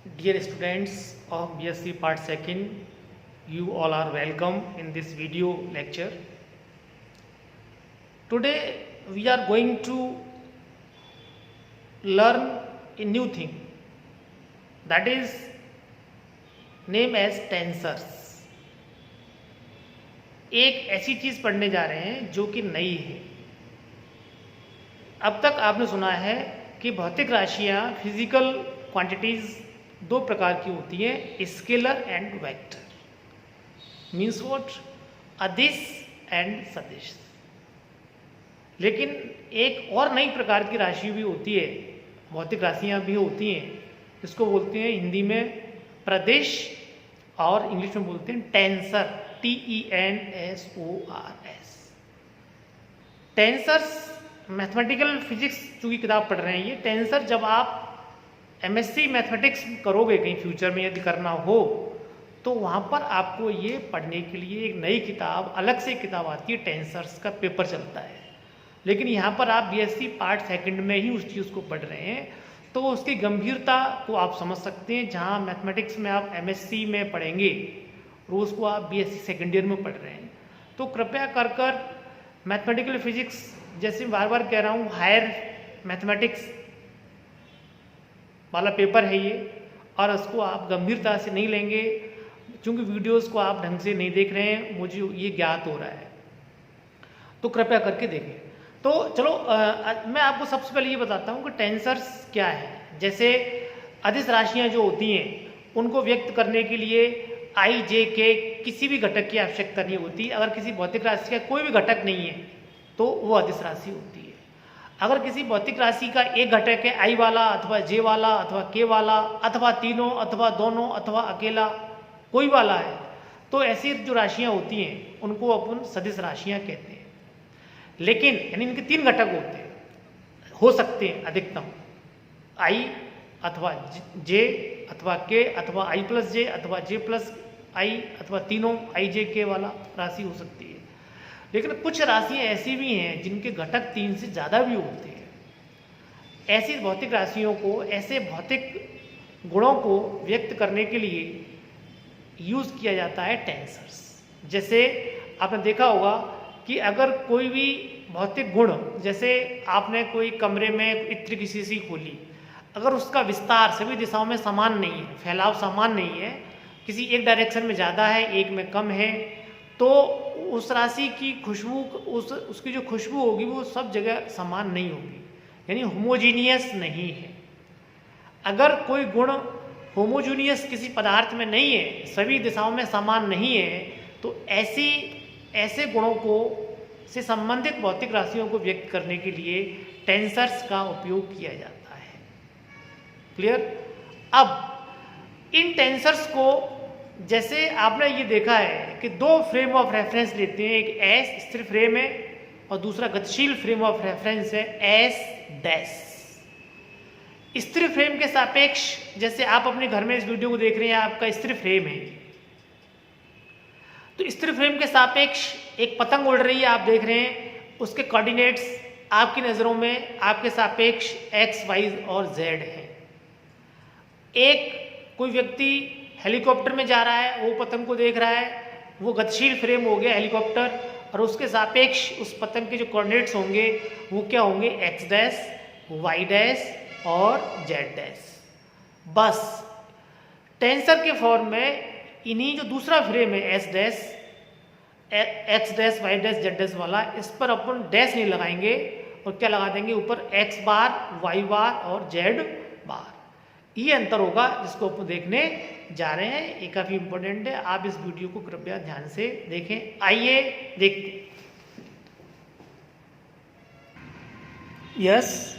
Dear students of BSc Part 2nd, you all are welcome in this video lecture. Today we are going to learn a new thing, that is named as tensors. एक ऐसी चीज पढ़ने जा रहे हैं जो कि नई है। अब तक आपने सुना है कि भौतिक राशियां फिजिकल क्वांटिटीज दो प्रकार की होती हैं, scalar and vector. Means what? अदिश एंड सदिश। लेकिन एक और नई प्रकार की राशि भी होती है, भौतिक राशियां भी होती हैं, इसको बोलते हैं हिंदी में प्रदिश और इंग्लिश में बोलते हैं tensor, TENSORS। Tensors mathematical physics की किताब पढ़ रहे हैं ये। टेंसर जब आप MSc मैथमेटिक्स करोगे कहीं फ्यूचर में यदि करना हो तो वहाँ पर आपको ये पढ़ने के लिए एक नई किताब, अलग से किताब आती है, टेंसर्स का पेपर चलता है। लेकिन यहाँ पर आप BSc पार्ट 2nd में ही उस चीज़ को पढ़ रहे हैं तो उसकी गंभीरता को आप समझ सकते हैं। जहाँ मैथमेटिक्स में आप MSc में पढ़ेंगे और उसको आप BSc 2nd ईयर में पढ़ रहे हैं, तो कृपया कर मैथमेटिकल फिजिक्स, जैसे बार बार कह रहा हूँ, हायर मैथमेटिक्स वाला पेपर है ये, और उसको आप गंभीरता से नहीं लेंगे क्योंकि वीडियोस को आप ढंग से नहीं देख रहे हैं, मुझे ये ज्ञात हो रहा है, तो कृपया करके देखें। तो चलो मैं आपको सबसे पहले ये बताता हूँ कि टेंसर्स क्या है। जैसे अदिश राशियाँ जो होती हैं उनको व्यक्त करने के लिए I, J, K किसी भी घटक की आवश्यकता नहीं होती। अगर किसी भौतिक राशि का कोई भी घटक नहीं है तो वो अदिश राशि होती है। अगर किसी भौतिक राशि का एक घटक है I वाला अथवा J वाला अथवा K वाला अथवा तीनों अथवा दोनों अथवा अकेला कोई वाला है, तो ऐसी जो राशियां होती हैं उनको अपन सदिश राशियां कहते हैं। लेकिन यानी इनके 3 घटक होते हैं, हो सकते हैं अधिकतम, I अथवा J अथवा K अथवा I प्लस J अथवा J प्लस I अथवा तीनों I J K वाला राशि हो सकती है। लेकिन कुछ राशियां ऐसी भी हैं जिनके घटक 3 से ज़्यादा भी होते हैं। ऐसी भौतिक राशियों को, ऐसे भौतिक गुणों को व्यक्त करने के लिए यूज़ किया जाता है टेंसर्स। जैसे आपने देखा होगा कि अगर कोई भी भौतिक गुण, जैसे आपने कोई कमरे में इत्र की शीशी खोली, अगर उसका विस्तार सभी दिशाओं में समान नहीं है, फैलाव समान नहीं है, किसी एक डायरेक्शन में ज़्यादा है एक में कम है, तो उस राशि की खुशबू, उसकी जो खुशबू होगी वो सब जगह समान नहीं होगी, यानी होमोजीनियस नहीं है। अगर कोई गुण होमोजीनियस किसी पदार्थ में नहीं है, सभी दिशाओं में समान नहीं है, तो ऐसे गुणों को से संबंधित भौतिक राशियों को व्यक्त करने के लिए टेंसर्स का उपयोग किया जाता है। क्लियर? अब इन टेंसर्स को, जैसे आपने ये देखा है कि 2 फ्रेम ऑफ रेफरेंस लेते हैं, एक S स्थिर फ्रेम है और दूसरा गतिशील फ्रेम ऑफ रेफरेंस है S डैश। स्थिर फ्रेम के सापेक्ष, जैसे आप अपने घर में इस वीडियो को देख रहे हैं, आपका स्थिर फ्रेम है, तो स्थिर फ्रेम के सापेक्ष एक पतंग उड़ रही है, आप देख रहे हैं, उसके कोऑर्डिनेट्स आपकी नज़रों में आपके सापेक्ष X, Y और Z है। एक कोई व्यक्ति हेलीकॉप्टर में जा रहा है, वो पतंग को देख रहा है, वो गतिशील फ्रेम हो गया हेलीकॉप्टर, और उसके सापेक्ष उस पतंग के जो कोऑर्डिनेट्स होंगे वो क्या होंगे? X डैश, Y डैश और Z डैश। बस टेंसर के फॉर्म में इन्हीं जो दूसरा फ्रेम है S dash, X dash, Y dash, Z dash वाला, इस पर अपन डैश नहीं लगाएंगे और क्या लगा देंगे ऊपर X बार, Y बार और Z बार। ये अंतर होगा जिसको अपन देखने जा रहे हैं। ये काफ़ी इंपॉर्टेंट है, आप इस वीडियो को कृपया ध्यान से देखें। आइए देखते। यस,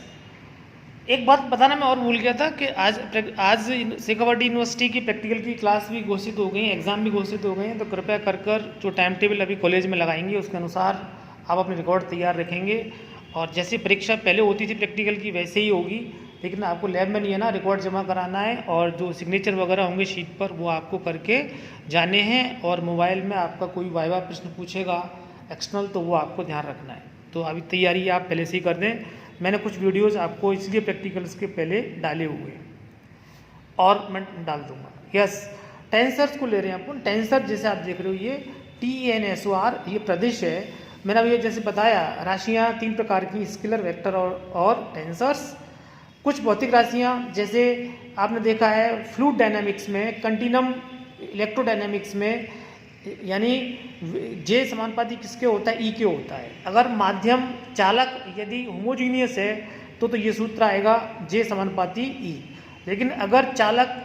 एक बात बताना मैं और भूल गया था कि आज शेखावाटी यूनिवर्सिटी की प्रैक्टिकल की क्लास भी घोषित हो गई, एग्ज़ाम भी घोषित हो गए हैं, तो कृपया कर जो टाइम टेबल अभी कॉलेज में लगाएंगे उसके अनुसार आप अपने रिकॉर्ड तैयार रखेंगे। और जैसी परीक्षा पहले होती थी प्रैक्टिकल की वैसे ही होगी, लेकिन आपको लैब में नहीं है ना, रिकॉर्ड जमा कराना है और जो सिग्नेचर वगैरह होंगे शीट पर वो आपको करके जाने हैं। और मोबाइल में आपका कोई वाइवा प्रश्न पूछेगा एक्सटर्नल, तो वो आपको ध्यान रखना है। तो अभी तैयारी आप पहले से ही कर दें। मैंने कुछ वीडियोस आपको इसलिए प्रैक्टिकल्स के पहले डाले हुए हैं। और मैं डाल दूंगा। यस, टेंसर्स को ले रहे हैं अपन। टेंसर जैसे आप देख रहे हो ये TENSOR ये प्रदेश है। मैंने अभी जैसे बताया राशियाँ 3 प्रकार की, स्केलर, वेक्टर और टेंसर्स। कुछ भौतिक राशियाँ जैसे आपने देखा है फ्लूइड डायनामिक्स में, कंटिन्यूम इलेक्ट्रोडायनामिक्स में, यानी जे समानुपाती किसके होता है, ई के होता है। अगर माध्यम चालक यदि होमोजीनियस है तो ये सूत्र आएगा जे समानुपाती ई। लेकिन अगर चालक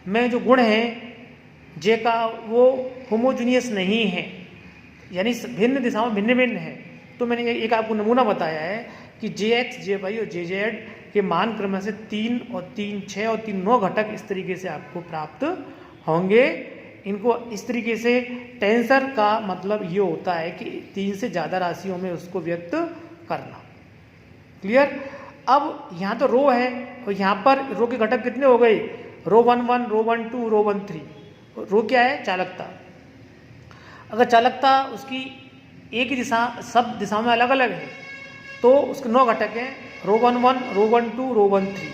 में जो गुण है जे का वो होमोजीनियस नहीं है, यानी भिन्न दिशाओं में भिन्न भिन्न है, तो मैंने एक आपको नमूना बताया है कि JX, JY और JZ के मान क्रम से 3 और 3 6 और 3 9 घटक इस तरीके से आपको प्राप्त होंगे। इनको इस तरीके से टेंसर का मतलब ये होता है कि 3 से ज़्यादा राशियों में उसको व्यक्त करना। क्लियर? अब यहाँ तो रो है और यहाँ पर रो के घटक कितने हो गए, रो 1 1, रो 1 2, रो 1 3। रो क्या है, चालकता। अगर चालकता उसकी एक ही दिशा, सब दिशाओं में अलग अलग है, तो उसके 9 घटक हैं, रो 1 1, रो 1 2, रो 1 3,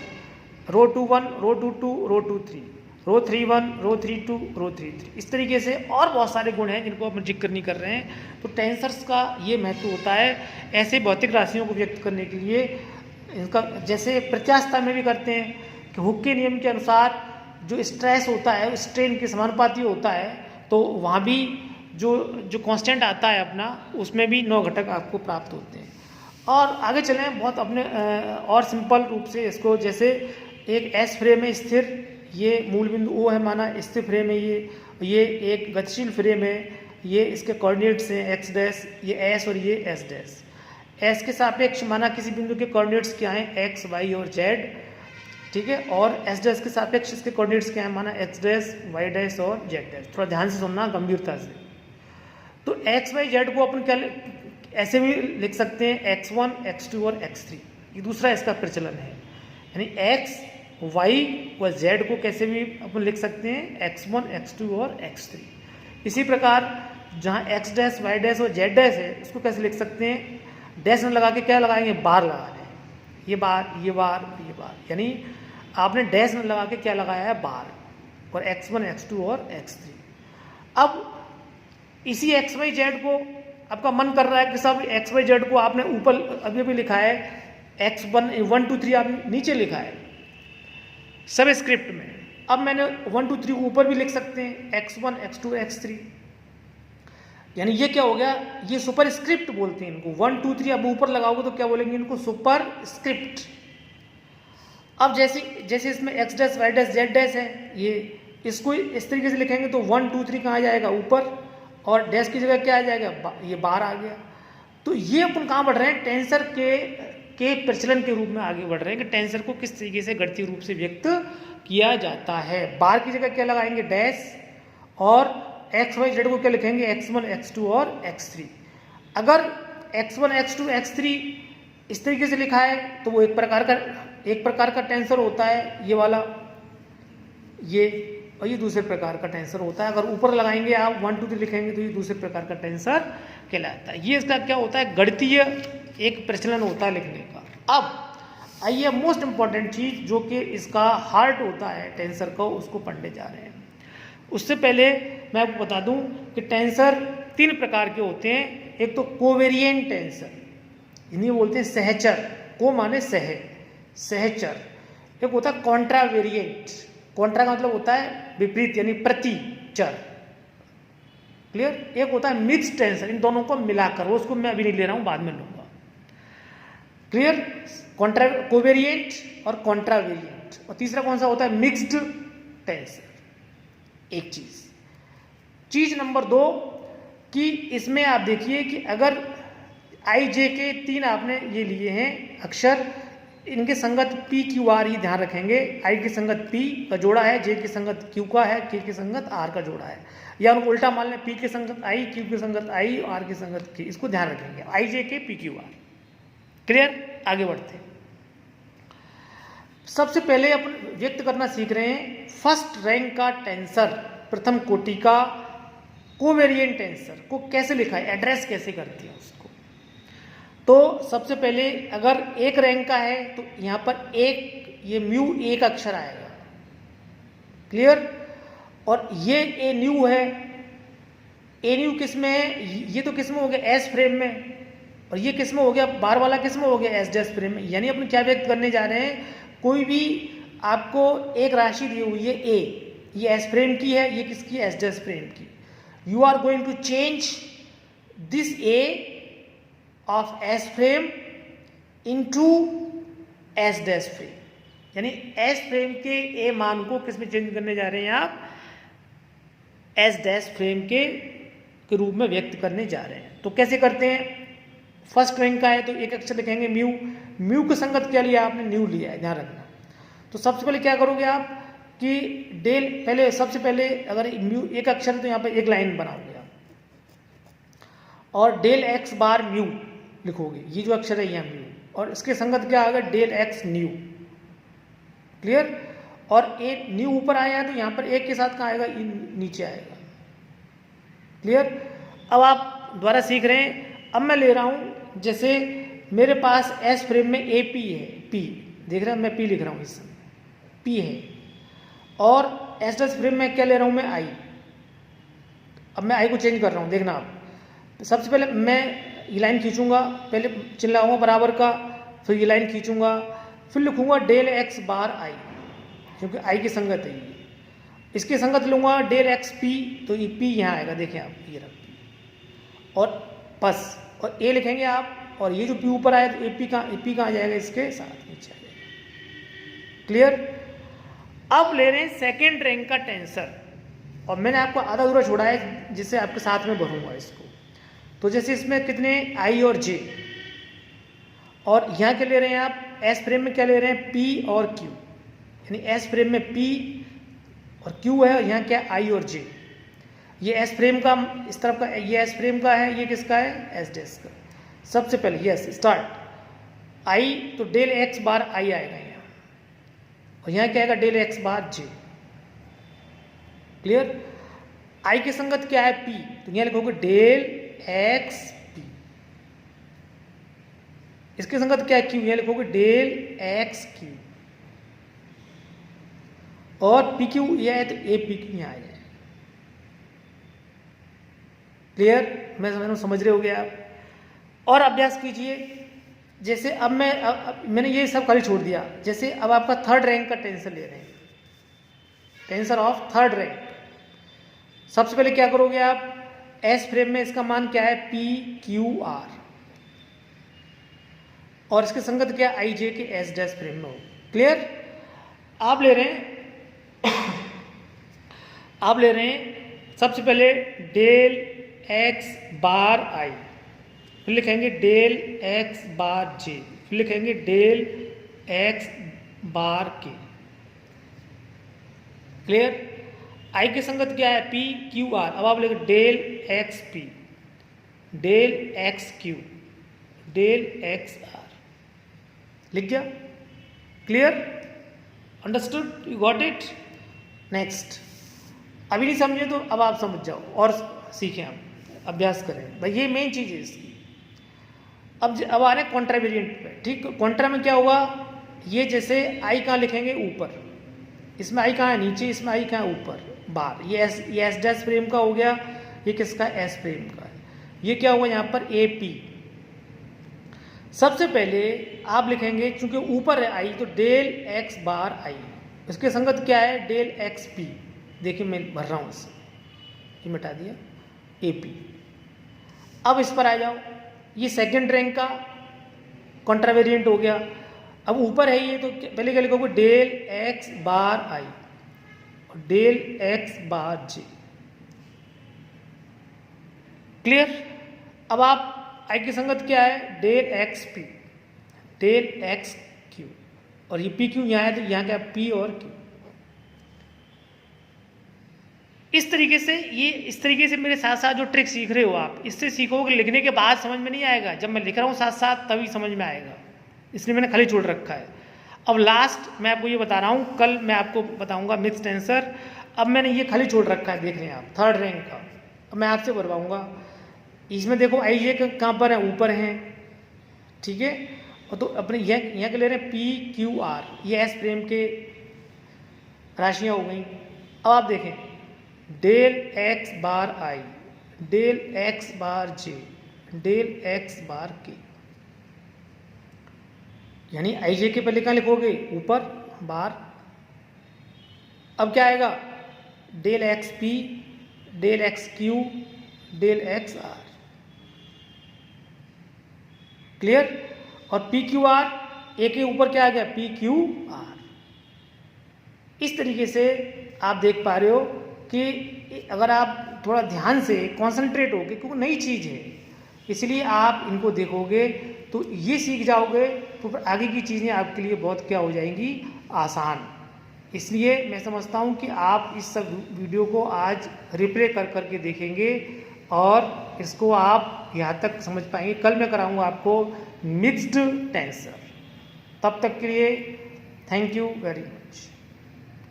रो 2 1, रो 2 2, रो 2 3, रो 3 1, रो 3 2, रो 3 3। इस तरीके से और बहुत सारे गुण हैं जिनको हम जिक्र नहीं कर रहे हैं। तो टेंसर्स का ये महत्व होता है ऐसे भौतिक राशियों को व्यक्त करने के लिए। इनका जैसे प्रत्यास्थता में भी करते हैं कि हुक के नियम के अनुसार जो स्ट्रेस होता है स्ट्रेन के समानुपाती होता है, तो वहाँ भी जो कांस्टेंट आता है अपना, उसमें भी 9 घटक आपको प्राप्त होते हैं। और आगे चलें बहुत अपने और सिंपल रूप से इसको, जैसे एक एस फ्रेम में स्थिर, ये मूल बिंदु O है माना, स्थिर फ्रेम है ये एक गतिशील फ्रेम है, ये इसके कोऑर्डिनेट्स हैं x डैश, ये s और ये s डैश। s के सापेक्ष माना किसी बिंदु के कोऑर्डिनेट्स क्या हैं, x y और z, ठीक है। और s डैश के सापेक्ष इसके कोऑर्डिनेट्स क्या हैं, माना x डैश, y डैश और z डैश। थोड़ा ध्यान से सुनना, गंभीरता से। तो x y z को अपन क्या ऐसे भी लिख सकते हैं, x1 x2 और x3। ये दूसरा इसका प्रचलन है, यानी x y व z को कैसे भी अपन लिख सकते हैं, x1 x2 और x3। इसी प्रकार जहाँ x डैश y डैश और z डैश है उसको कैसे लिख सकते हैं, डैश न लगा के क्या लगाएंगे, बार लगाने हैं, ये बार ये बार ये बार, यानी आपने डैश न लगा के क्या लगाया है, बार, और x1 x2 और x3। अब इसी x y z को आपका मन कर रहा है कि सब x y z को आपने ऊपर अभी अभी लिखा है, x1 1 2 3 आपने नीचे लिखा है सब स्क्रिप्ट में। अब मैंने 1 2 3 ऊपर भी लिख सकते हैं, x1 x2 x3, यानी ये क्या हो गया, ये सुपर स्क्रिप्ट बोलते हैं इनको। 1 2 3 अब ऊपर लगाओगे तो क्या बोलेंगे इनको, सुपर स्क्रिप्ट। अब जैसे इसमें x dash y dash z dash है, ये इसको इस तरीके से लिखेंगे तो 1 2 3 कहाँ जाएगा, ऊपर, और डैश की जगह क्या आ जाएगा, ये बार आ गया। तो ये अपन कहाँ बढ़ रहे हैं, टेंसर के प्रचलन के रूप में आगे बढ़ रहे हैं कि टेंसर को किस तरीके से गणितीय रूप से व्यक्त किया जाता है। बार की जगह क्या लगाएंगे, डैश, और x y z को क्या लिखेंगे, x1 x2 और x3। अगर x1 x2 x3 इस तरीके से लिखा है तो वो एक प्रकार का टेंसर होता है, ये वाला, ये, और ये दूसरे प्रकार का टेंसर होता है। अगर ऊपर लगाएंगे आप 1 2 3 लिखेंगे तो ये दूसरे प्रकार का टेंसर कहलाता है। ये इसका क्या होता है, गणितीय एक प्रचलन होता है लिखने का। अब आइए मोस्ट इंपॉर्टेंट चीज जो कि इसका हार्ट होता है टेंसर का, उसको पढ़ने जा रहे हैं। उससे पहले मैं आपको बता दूं कि टेंसर 3 प्रकार के होते हैं। एक तो कोवेरिएंट टेंसर, इन्हें बोलते हैं सहचर, को माने सहचर। एक होता है कॉन्ट्रावेरिएंट, कॉन्ट्रा का मतलब होता है विपरीत, यानी प्रति चर, क्लियर। एक होता है मिक्स्ड टेंसर, इन दोनों को मिलाकर, वो उसको मैं अभी नहीं ले रहा हूं, बाद में लूंगा, क्लियर। कोवेरिएंट और कॉन्ट्रावेरिएंट। और तीसरा कौन सा होता है, मिक्स्ड टेंसर। एक चीज नंबर 2 कि इसमें आप देखिए कि अगर आई जे के 3 आपने ये लिए हैं अक्षर, इनके संगत P Q R ही ध्यान रखेंगे। I की संगत P का जोड़ा है, J की संगत Q का है, K की संगत R का जोड़ा है, या उनको उल्टा मान लें, P की संगत I, Q की संगत I, R की संगत K, इसको ध्यान रखेंगे, I J K P Q R। Clear, आगे बढ़ते हैं। सबसे पहले अपन व्यक्त करना सीख रहे हैं फर्स्ट रैंक का टेंसर, प्रथम कोटि का कोवेरिएंट टेंसर को कैसे लिखा है, एड्रेस कैसे करते हैं उसको। तो सबसे पहले अगर 1 रैंक का है तो यहाँ पर एक, ये म्यू 1 अक्षर आएगा, क्लियर। और ये ए न्यू है, ए न्यू किस में है, ये तो किस में हो गया, एस फ्रेम में, और ये किस में हो गया, बार वाला किस में हो गया, एस डैश फ्रेम में। यानी अपन क्या व्यक्त करने जा रहे हैं, कोई भी आपको एक राशि दी हुई है ए, ये एस फ्रेम की है, ये किसकी, एस डैश फ्रेम की। You are going to change this A of S frame into S dash frame, यानी एस फ्रेम के ए मान को किस में चेंज करने जा रहे हैं आप, एस डैश फ्रेम के रूप में व्यक्त करने जा रहे हैं। तो कैसे करते हैं, फर्स्ट रैंक का है तो एक अक्षर लिखेंगे म्यू, म्यू के संगत क्या लिया आपने, न्यू लिया है, ध्यान रखना। तो सबसे पहले क्या करोगे आप कि डेल, पहले सबसे पहले अगर म्यू एक अक्षर है तो यहाँ पर एक लाइन बनाओगे आप, और डेल एक्स बार म्यू लिखोगे, ये जो अक्षर है यहाँ म्यू, और इसके संगत क्या आएगा, डेल एक्स न्यू। क्लियर। और एक न्यू ऊपर आया है तो यहाँ पर एक के साथ कहाँ आएगा, नीचे आएगा। क्लियर। अब आप द्वारा सीख रहे हैं। अब मैं ले रहा हूँ, जैसे मेरे पास एस फ्रेम में ए पी है, पी देख रहे हैं, मैं पी लिख रहा हूँ इस समय, पी है, और एस डैश फ्रेम में क्या ले रहा हूँ मैं, आई। अब मैं आई को चेंज कर रहा हूँ, देखना आप। सबसे पहले मैं ये लाइन खींचूंगा, पहले चिन्ह लगाऊंगा बराबर का, फिर ये लाइन खींचूंगा, फिर लिखूंगा डेल एक्स बार आई, क्योंकि आई की संगत है ये। इसकी संगत लूंगा डेल एक्स पी, तो ये पी यहाँ आएगा, देखें आप, ये रख, और बस, और ए लिखेंगे आप, और ये जो पी ऊपर आया तो ए पी कहाँ जाएगा, इसके साथ नीचे आ जाएगा। क्लियर। अब ले रहे हैं सेकेंड रैंक का टेंसर, और मैंने आपको आधा अधूरा छोड़ा है जिससे आपके साथ में भरूंगा इसको। तो जैसे इसमें कितने, आई और जे, और यहाँ क्या ले रहे हैं आप, एस फ्रेम में क्या ले रहे हैं, पी और क्यू, यानी एस फ्रेम में पी और क्यू है, यहाँ क्या, आई और जे। ये एस फ्रेम का, इस तरफ का ये एस फ्रेम का है, ये किसका है, एस डैश का। सबसे पहले यस स्टार्ट, आई तो डेल एक्स बार आई आएगा यहाँ, और यहाँ क्या आएगा, del X bar J. Clear. आई की संगत क्या है, पी, तो यहाँ लिखोगे डेल एक्स पी। इसकी संगत क्या है, क्यू, यहाँ लिखोगे डेल एक्स क्यू, और पी क्यू यह है तो ए पी क्यू यहाँ आएगा। क्लियर। मैं समझ रहे हो गए आप। और अभ्यास कीजिए। जैसे अब मैंने ये सब खाली छोड़ दिया। जैसे अब आपका थर्ड रैंक का टेंसर ले रहे हैं, टेंसर ऑफ थर्ड रैंक। सबसे पहले क्या करोगे आप, एस फ्रेम में इसका मान क्या है, पी क्यू आर, और इसके संगत क्या, आई जे के एस डैश फ्रेम में हो। क्लियर। आप ले रहे हैं आप ले रहे हैं सबसे पहले डेल एक्स बार आई, फिर लिखेंगे डेल एक्स बार जे, फिर लिखेंगे डेल एक्स बार के। क्लियर। आई की संगत क्या है, पी क्यू आर। अब आप लिखे del X P, del X Q, del X R, लिख गया। Clear. Understood, you got it. Next. अभी नहीं समझे तो अब आप समझ जाओ और सीखें, आप अभ्यास करें भाई, ये मेन चीज़ है इसकी। अब आ रहे हैं कॉन्ट्रा वेरिएंट पे। ठीक, कॉन्ट्रा में क्या होगा, ये जैसे आई कहाँ लिखेंगे, ऊपर, इसमें आई कहाँ है, नीचे, इसमें आई कहाँ है, ऊपर बार। ये एस डैश फ्रेम का हो गया, ये किसका, एस फ्रेम का है। ये क्या हुआ यहाँ पर, ए पी। सबसे पहले आप लिखेंगे, चूंकि ऊपर है आई, तो डेल एक्स बार आई, इसके संगत क्या है, डेल एक्स पी। देखिए मैं भर रहा हूँ इसे, ये मिटा दिया, ए पी। अब इस पर आ जाओ, ये सेकंड रैंक का कॉन्ट्रा वेरिएंट हो गया। अब ऊपर है ये, तो पहले क्या लिखोगे, डेल एक्स बार आई और del X bar J. Clear. अब आप आई की संगत क्या है, del X P, del X Q, और ये पी क्यू यहाँ है, तो यहाँ क्या, पी और क्यू। इस तरीके से मेरे साथ साथ जो ट्रिक सीख रहे हो आप, इससे सीखोगे, लिखने के बाद समझ में नहीं आएगा, जब मैं लिख रहा हूँ साथ साथ तभी समझ में आएगा, इसलिए मैंने खाली छोड़ रखा है। अब लास्ट मैं आपको ये बता रहा हूँ, कल मैं आपको बताऊँगा मिक्स टेंसर। अब मैंने ये खाली छोड़ रखा है, देख रहे हैं आप, थर्ड रैंक का। अब मैं आपसे भरवाऊँगा, इसमें देखो आई जे कहाँ पर है, ऊपर हैं, ठीक है। और तो अपने यहाँ के ले रहे हैं पी क्यू आर, ये एस फ्रेम के राशियाँ हो गई। अब आप देखें डेल एक्स बार आई, डेल एक्स बार जे, डेल एक्स बार के, यानी आई जे के पहले कहाँ लिखोगे? ऊपर बार। अब क्या आएगा? Del X P, del X Q, del X R. Clear? और पी क्यू आर, ए के ऊपर क्या आ गया? P Q R. इस तरीके से आप देख पा रहे हो कि अगर आप थोड़ा ध्यान से कॉन्सेंट्रेट होगे, क्योंकि नई चीज़ है इसलिए आप इनको देखोगे तो ये सीख जाओगे, तो फिर आगे की चीज़ें आपके लिए बहुत क्या हो जाएंगी? आसान। इसलिए मैं समझता हूँ कि आप इस सब वीडियो को आज रिप्ले कर करके देखेंगे और इसको आप यहाँ तक समझ पाएंगे। कल मैं कराऊंगा आपको मिक्स्ड टेंसर। तब तक के लिए थैंक यू वेरी मच।